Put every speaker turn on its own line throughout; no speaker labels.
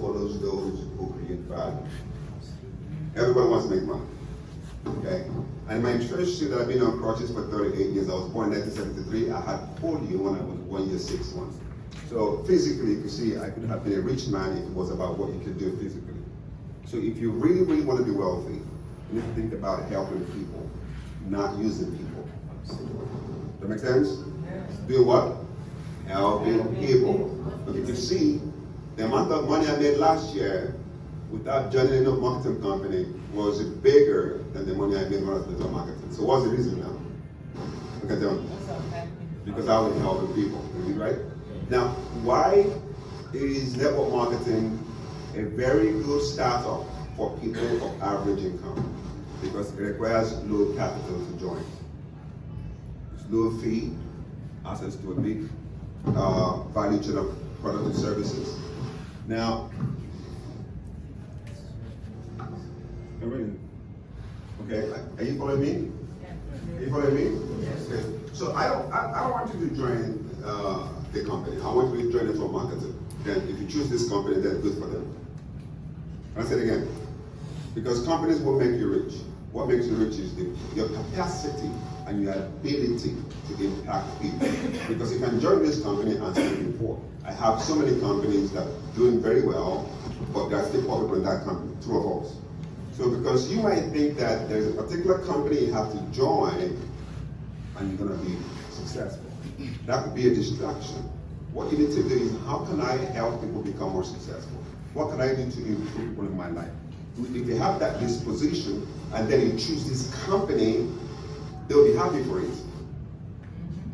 follows those who create value. Everyone wants to make money. Okay? And my church that I've been on crutches for 38 years. I was born in 1973. I had polio when I was 1 year, 6 months. So physically, you can see I could have been a rich man if it was about what you could do physically. So if you really, really want to be wealthy, you need to think about helping people, not using people. Does that make sense? Do what? Helping people. But you can see the amount of money I made last year without joining a marketing company was bigger than the money I made when I was doing marketing. So what's the reason now? Look at them. Because I was helping people, right? Now, why is network marketing a very good startup for people of average income? Because it requires low capital to join. It's low fee, access to a big value chain of products and services. Now, okay, are you following me? Are you following me? Yes. Okay. So I don't want you to join the company. I want you to join network marketing. Then if you choose this company, that's good for them. I'll say it again. Because companies will make you rich. What makes you rich is your capacity and your ability to impact people. Because you can join this company and stay poor. I have so many companies that are doing very well, but there are still poor people in that company, true or false. So because you might think that there's a particular company you have to join and you're going to be successful. That could be a distraction. What you need to do is, how can I help people become more successful? What can I do to improve people in my life? If you have that disposition and then you choose this company, they'll be happy for it.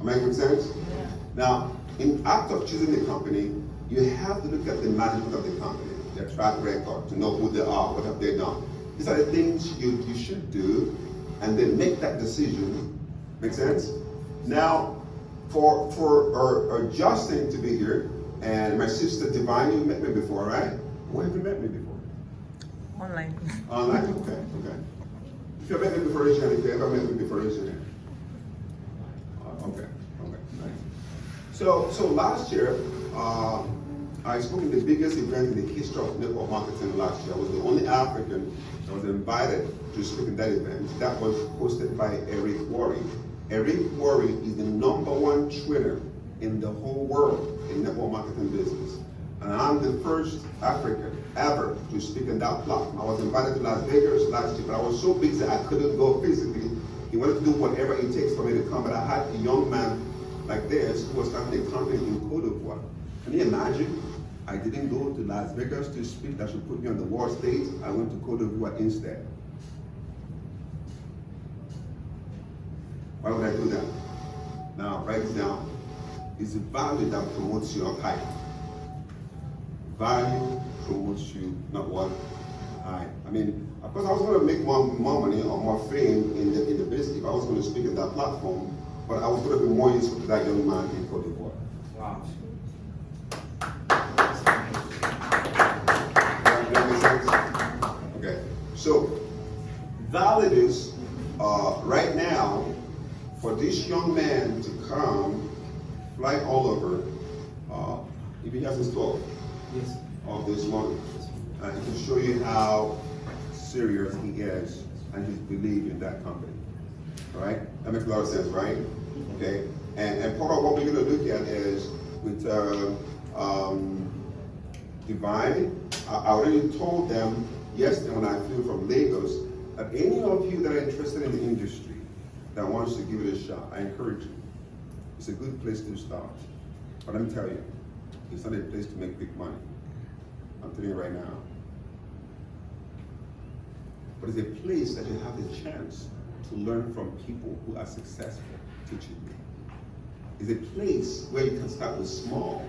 Am I making sense? Yeah. Now, in act of choosing the company, you have to look at the management of the company, their track record, to know who they are, what have they done. These are the things you should do, and then make that decision. Make sense? Now, for Justin to be here, and my sister Divine, you met me before, right? Where have you met me before?
Online.
Online? Okay. If you have met me before, raise your hand. If you ever met me before, raise your hand. Okay, nice. So last year, I spoke in the biggest event in the history of network marketing last year. I was the only African that was invited to speak in that event. That was hosted by Eric Worre. Eric Worre is the #1 trainer in the whole world in network marketing business. And I'm the first African ever to speak in that platform. I was invited to Las Vegas last year, but I was so busy I couldn't go physically. He wanted to do whatever it takes for me to come, but I had a young man like this who was starting a company in Cote d'Ivoire. Can you imagine? I didn't go to Las Vegas to speak. That should put me on the world stage. I went to Cote d'Ivoire instead. Why would I do that? Now, write it down. It's the value that promotes your hype. Value promotes you, not what? Hype. I mean, of course, I was going to make more money or more fame in the business if I was going to speak at that platform, but I was going to be more useful to that young man in Cote d'Ivoire. Wow. Okay, so values right now for this young man to come, fly all over, if he has installed of this one, it can show you how serious he is and his belief in that company. All right, that makes a lot of sense, right? Okay, and part of what we're going to look at is with Divine. I already told them yesterday when I flew from Lagos that any of you that are interested in the industry that wants to give it a shot, I encourage you. It's a good place to start. But let me tell you, it's not a place to make big money. I'm telling you right now. But it's a place that you have the chance to learn from people who are successful teaching you. It's a place where you can start with small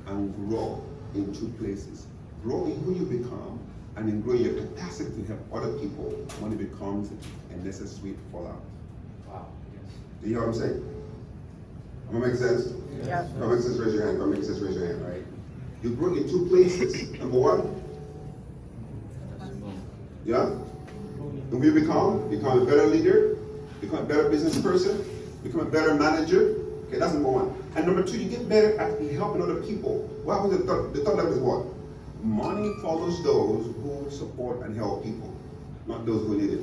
and grow in two places. Grow in who you become, and then grow your capacity to help other people when it becomes a necessary fallout.
Wow. Yes.
Do you hear what I'm saying? Am I making sense?
Yeah.
If I make sense, raise your hand. If I make sense, raise your hand, right? You grow in two places. Number one, yeah? And we become a better leader, become a better business person, become a better manager. Okay, that's number one. And number two, you get better at helping other people. What happens? The third level is what? money follows those who support and help people, not those who need it.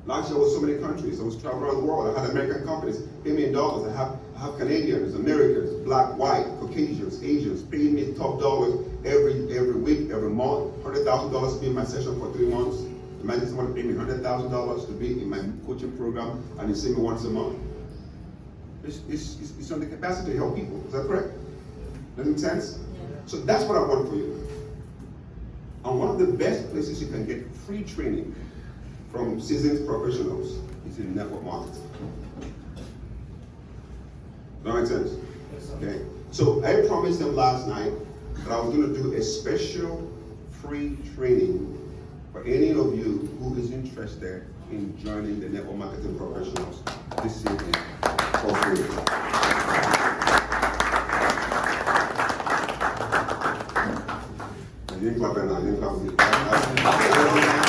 Last year I was so many countries. I was traveling around the world. I had American companies pay me in dollars. I have Canadians, Americans, black, white, Caucasians, Asians paying me top dollars every week, every month. $100,000 to be in my session for 3 months. Imagine someone paying me $100,000 to be in my coaching program and you see me once a month. It's on the capacity to help people. Is that correct? Does that make sense? Yeah. So that's what I want for you. And one of the best places you can get free training from seasoned professionals is in network marketing. Does that make sense?
Yes,
okay. So I promised them last night that I was going to do a special free training for any of you who is interested in joining the network marketing professionals this evening for free. I didn't clap right now. I didn't clap.